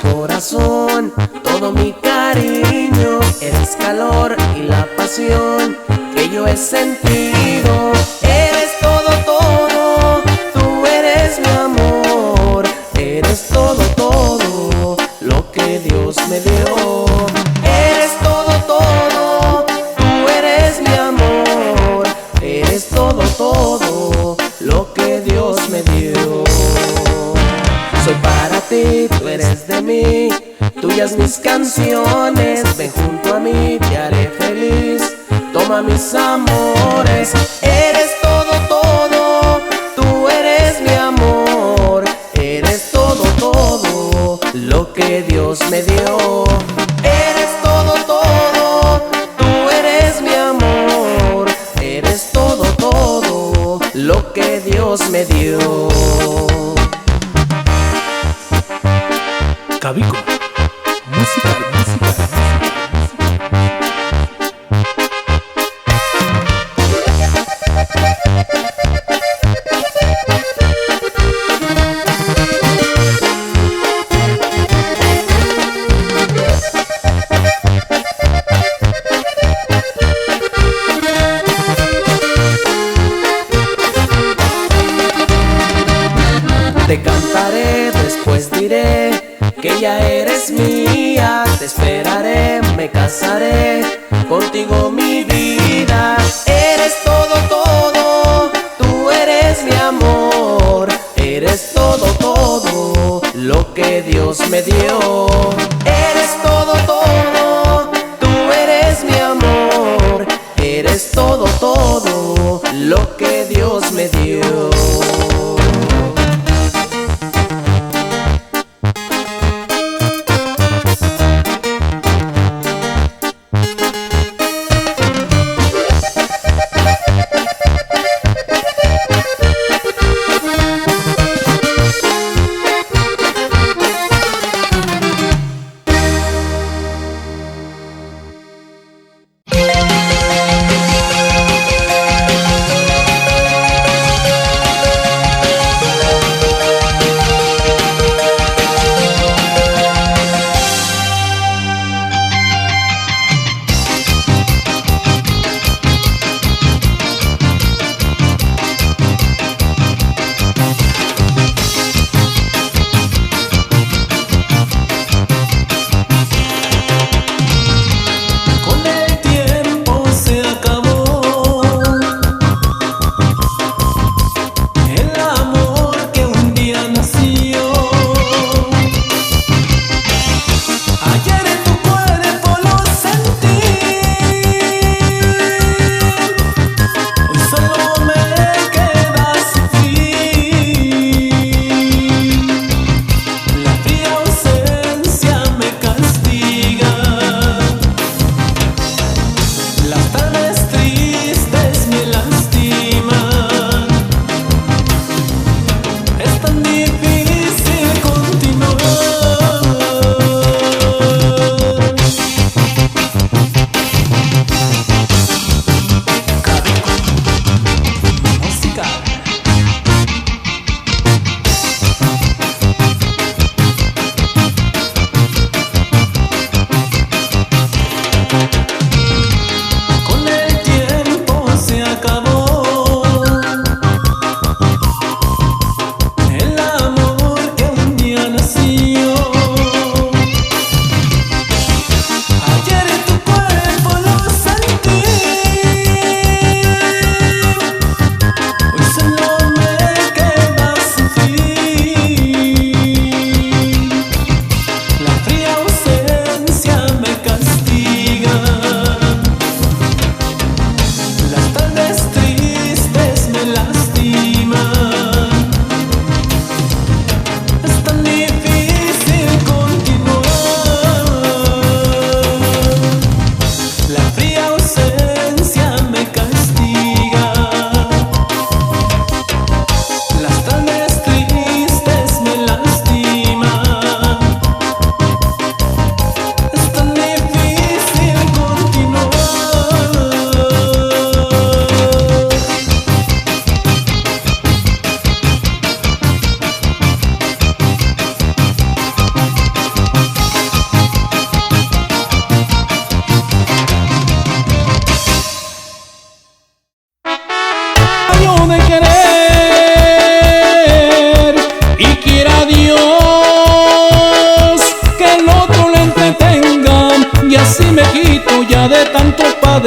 corazón, todo mi cariño. Eres calor y la pasión que yo he sentido. Eres todo, todo, tú eres mi amor. Eres todo, todo lo que Dios me dio. Eres todo, todo, tú eres mi amor. Eres todo, todo lo que Dios me dio. Soy para ti, tú eres de mí, tuyas mis canciones. Ven junto a mí, te haré feliz, toma mis amores. Eres todo, todo, tú eres mi amor. Eres todo, todo lo que Dios me dio. Eres todo, todo, tú eres mi amor. Eres todo, todo lo que Dios me dio. Cabico, música. Te cantaré, después diré que ya eres mía. Te esperaré, me casaré contigo mi vida. Eres todo, todo, tú eres mi amor. Eres todo, todo lo que Dios me dio. Eres todo, todo, tú eres mi amor. Eres todo, todo lo que Dios me dio.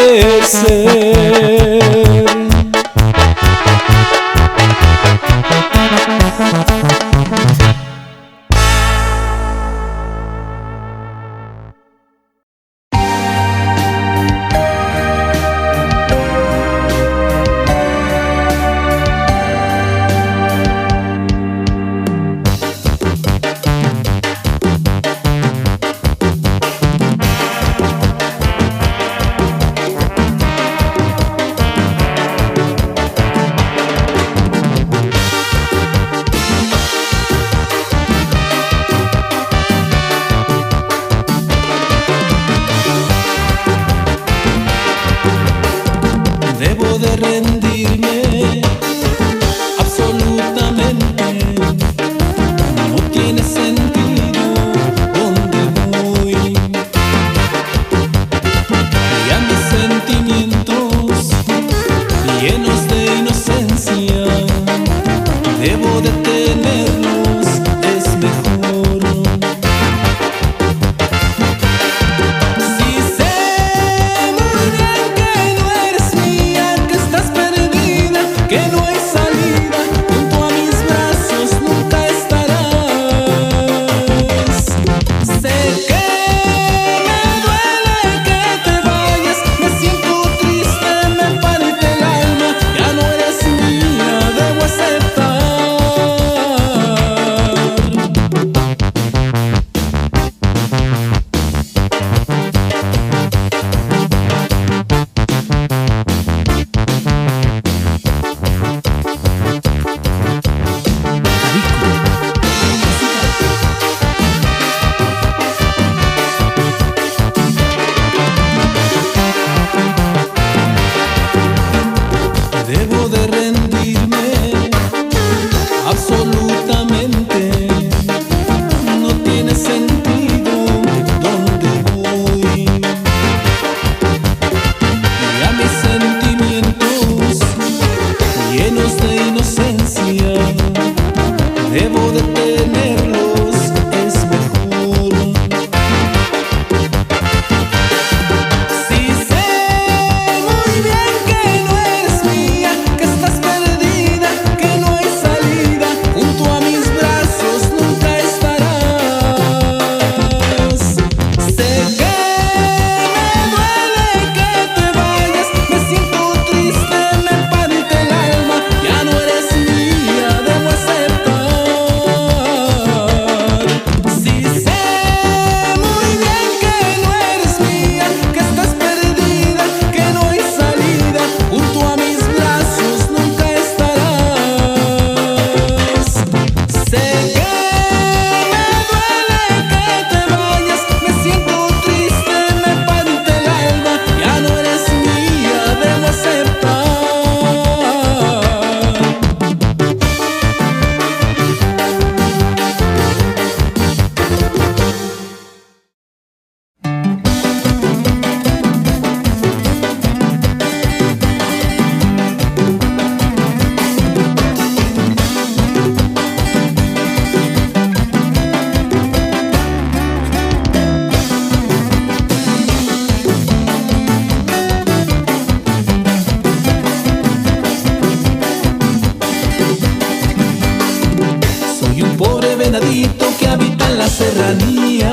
puede ser. Debo de rendirme absolutamente. No tiene sentido donde voy. Y a mis sentimientos llenos de inocencia debo de tenerlos, es mejor. Si sé muy bien que no eres mía, que estás perdida, que no hay salida, junto a mis brazos nunca estarás. Sé que me duele que te vayas, me siento triste, me parte el alma, ya no eres mía, debo aceptar. Debo de rendirme absolutamente. No tiene sentido donde voy. Y a mis sentimientos llenos de inocencia debo de tenerlos, es mejor. Si sé muy bien que no eres mía, que estás perdida, que no hay salida, junto a mis brazos nunca estarás. Sé que me duele que te vayas, me siento triste, me parte el alma, ya no eres mía, debo aceptar. Si sé muy bien que no eres mía, que estás perdida, que no hay salida, junto a mis brazos nunca estarás. Sé que me duele que te vayas, me siento triste, me parte el alma, ya no eres mía, debo aceptar. Soy un pobre venadito que habita en la serranía.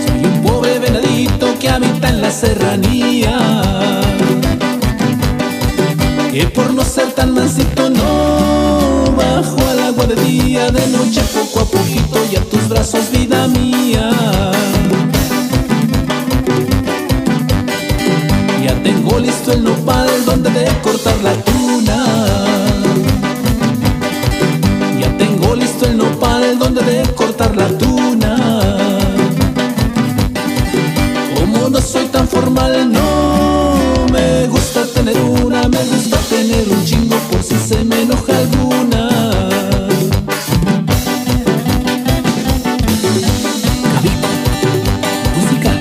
Soy un pobre venadito que habita en la serranía. Que por no ser tan mansito no bajo al agua de día, de noche poco a poquito y a tus brazos, vida mía. Ya tengo listo el nopal donde de cortar la tuna. Ya tengo listo el nopal donde de cortar la tuna. Como no soy tan formal, no me gusta tener una, me gusta tener un chingo por si se me enoja alguna. Música.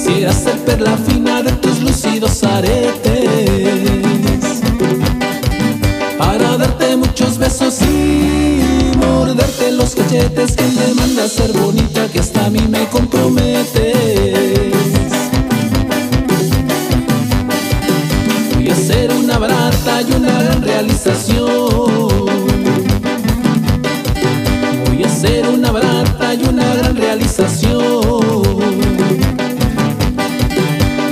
Quisiera ser perla fina de tus lucidos aretes, para darte muchos besos y morderte los cachetes. Que me manda ser bonita, que hasta a mí me comprometes. Voy a hacer una barata y una gran realización. Voy a hacer una barata y una gran realización.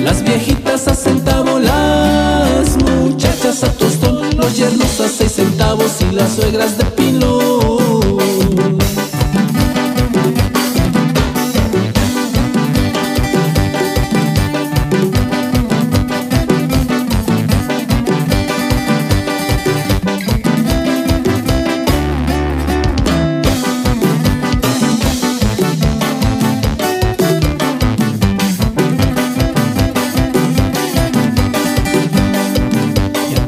Las viejitas a centavo, las muchachas a tostón, los yernos a 6 centavos y las suegras de pilón.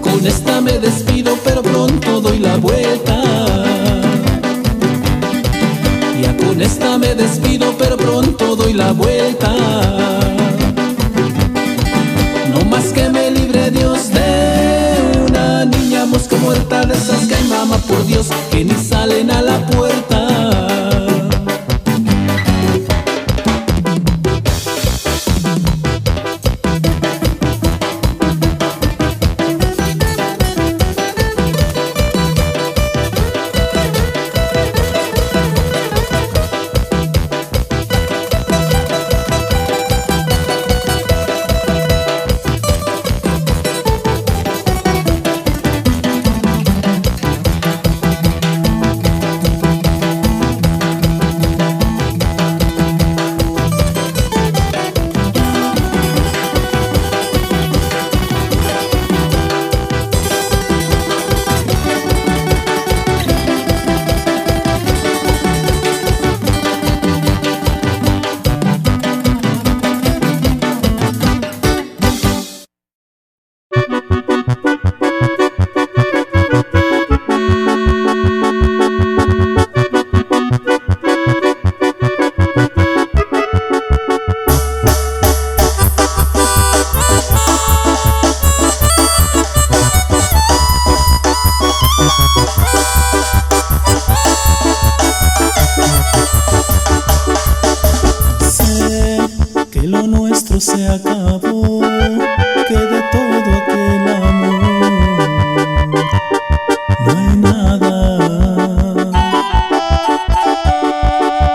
Con esta me despido, pero pronto doy la vuelta. Ya con esta me despido, pero pronto doy la vuelta. No más que me libre Dios de una niña mosca muerta, de esas que hay, mamá, por Dios, que ni salen a la puerta. Lo nuestro se acabó, que de todo aquel amor no hay nada.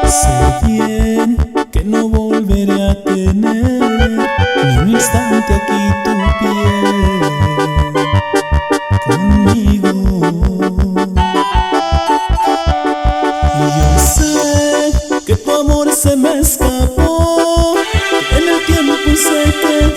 Sé bien que no volveré a tener ni un instante aquí tu piel conmigo. Y yo sé que tu amor se me escapó, en el tiempo sé que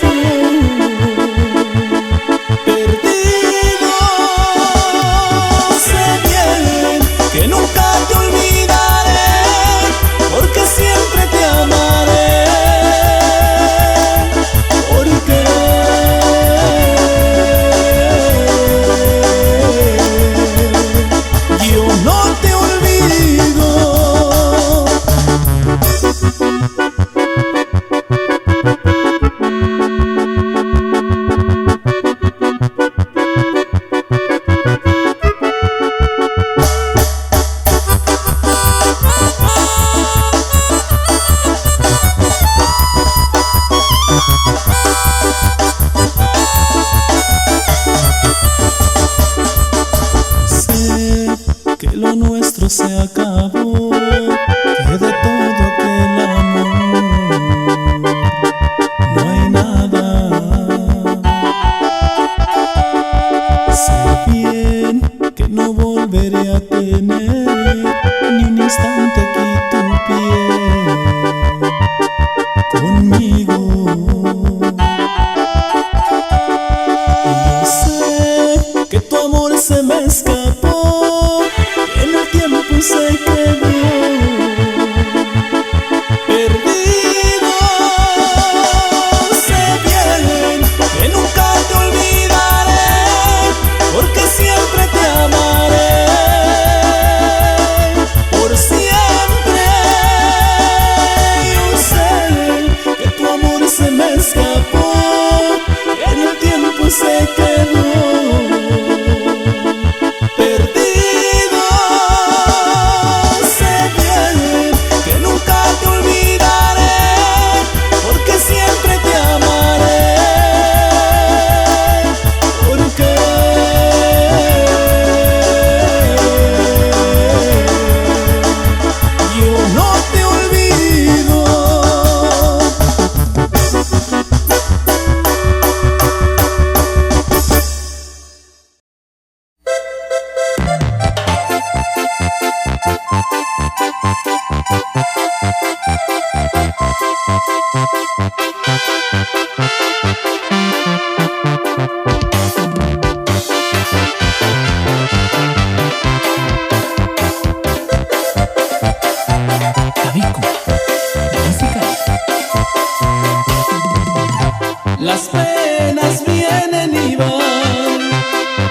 Las penas vienen y van,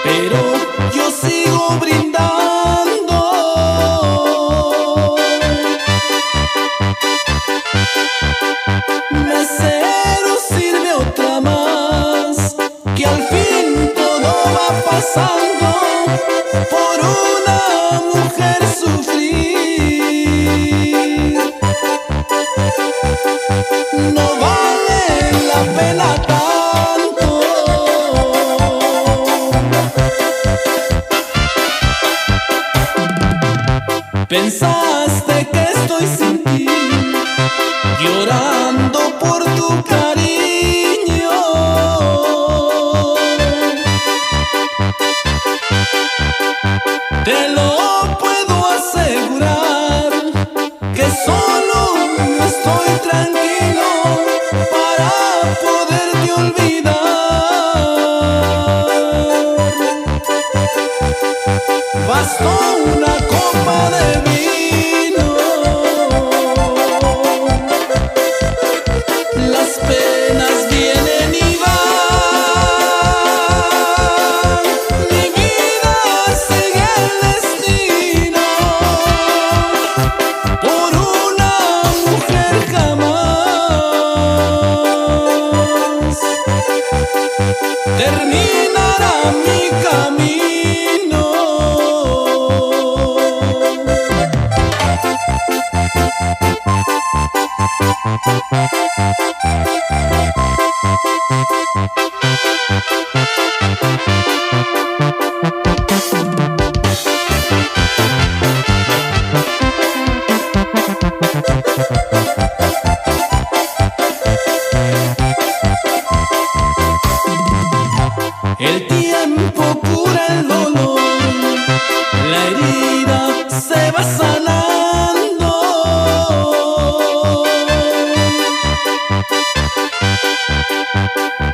pero yo sigo brindando. Mesero, sirve otra más, que al fin todo va pasando. Por una mujer sufrir no vale la pena tanto. Pensaste que estoy sin ti, llorando por tu cariño. Te lo puedo asegurar, que solo estoy tranquilo para poderte olvidar. Bastó una copa de vino, las penas vienen y van, mi vida sigue el destino. Por una mujer jamás terminará mi camino. El tiempo cura el dolor, la herida se va sanando.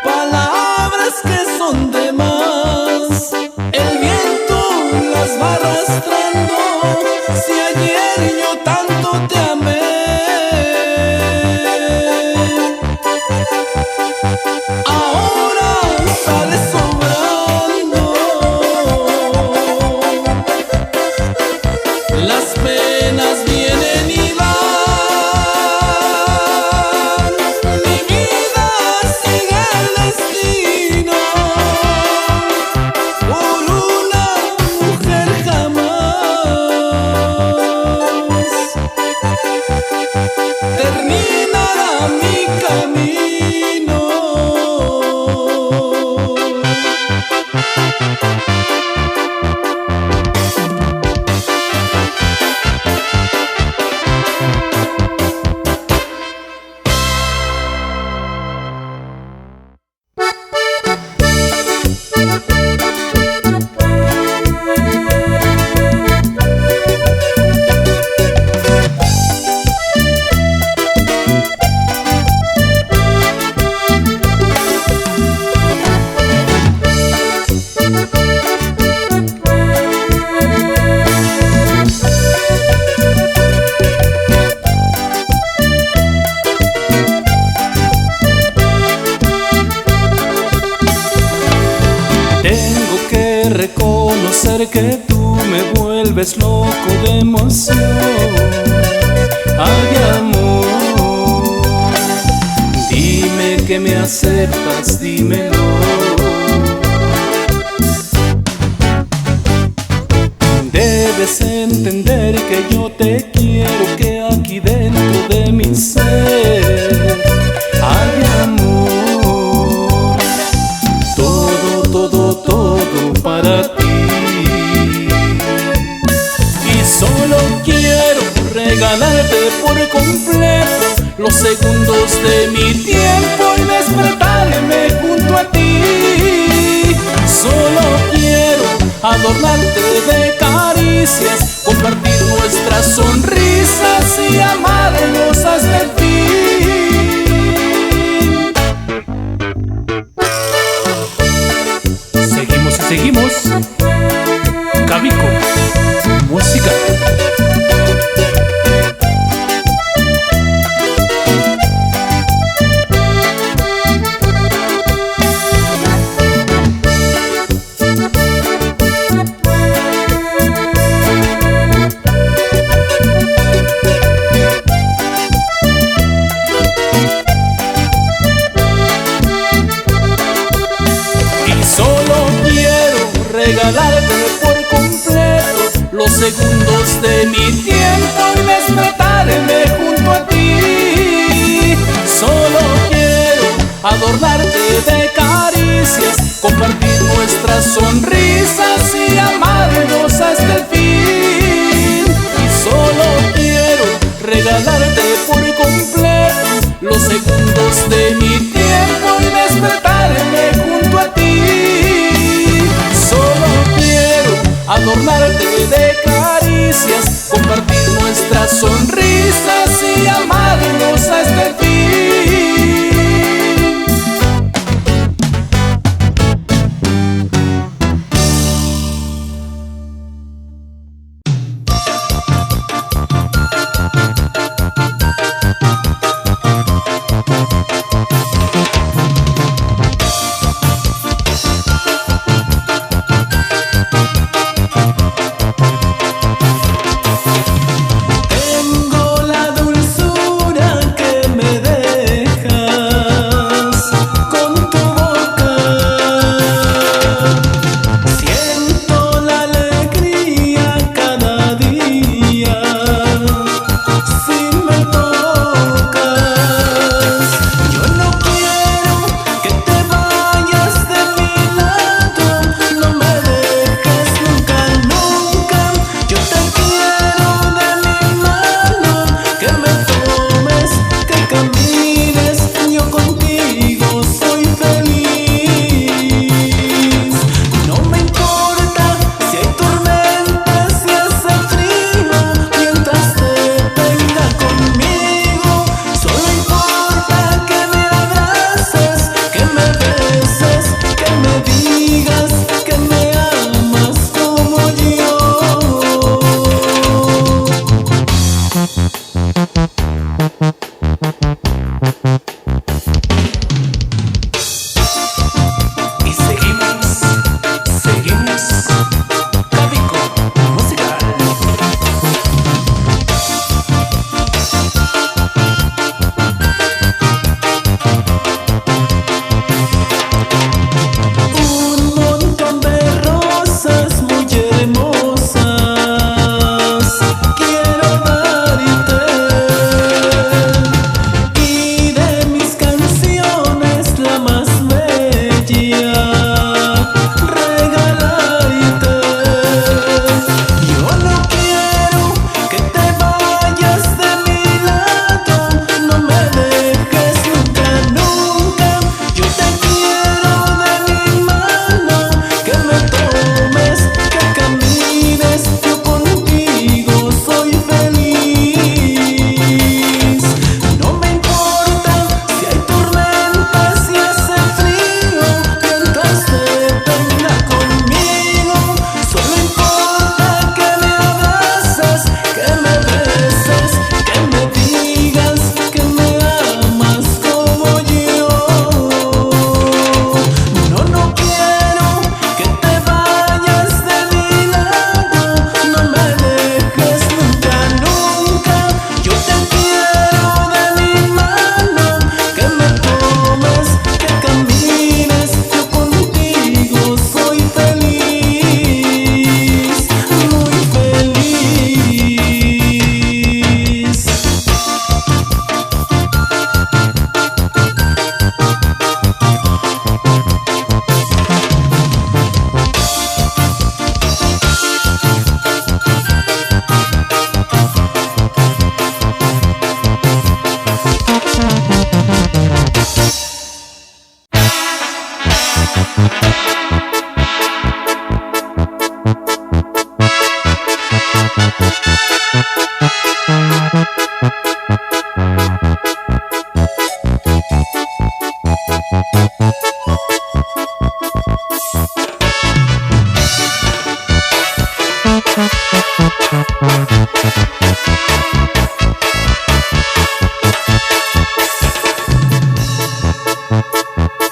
Palabras que son de más, el viento las va arrastrando. Si ayer yo tanto te amé, ahora sales sobrando. Las penas vienen y van, mi vida sigue el destino. Por una mujer jamás terminará mi camino. Reconocer que tú me vuelves loco de emoción. Ay, amor, dime que me aceptas, dímelo. Debes entender que yo te quiero, que aquí dentro de mi ser. Ay, amor, todo para ti. Y solo quiero regalarte por completo los segundos de mi tiempo y despertarme junto a ti. Solo quiero adornarte de caricias, compartir nuestras sonrisas y amarnos hasta el fin. Seguimos y seguimos. Cabico, música. los segundos de mi tiempo y despertarme junto a ti. Solo quiero adornarte de caricias, compartir nuestras sonrisas y amarnos hasta el fin. Y solo quiero regalarte por completo los segundos de mi tiempo y despertarme junto a ti. Solo quiero adornarte de caricias, compartir nuestras sonrisas y amarnos hasta el fin.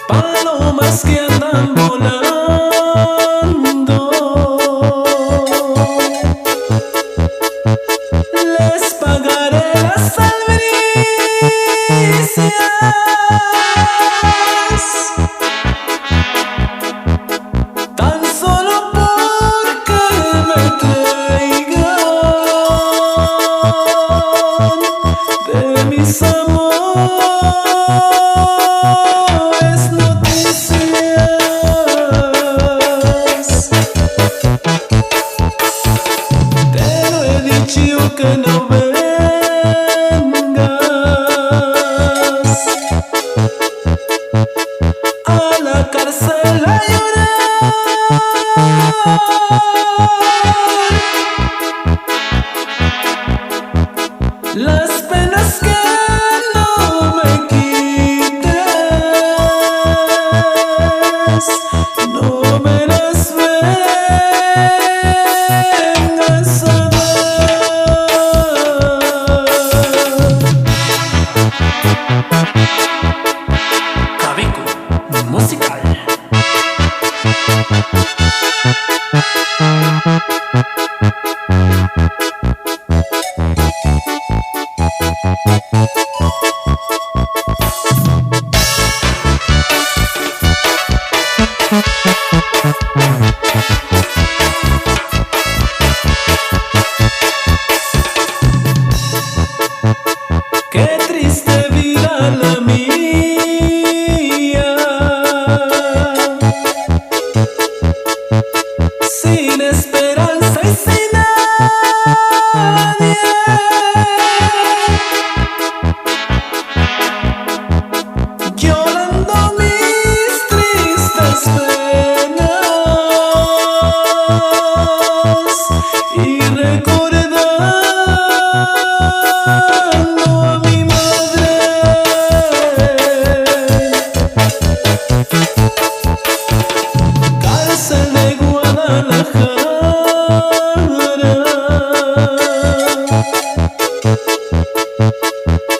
Palomas que andan volando, les pagaré las albricias, tan solo porque me traigan Cabico musical. Qué triste vida la mía, sin esperanza y sin nadie. Llorando mis tristes penas y recordando a mi madre. Cárcel de Guadalajara,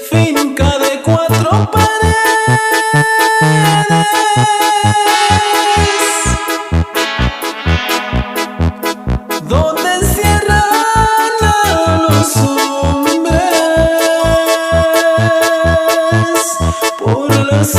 finca de 4 paredes, donde encierran a los hombres por las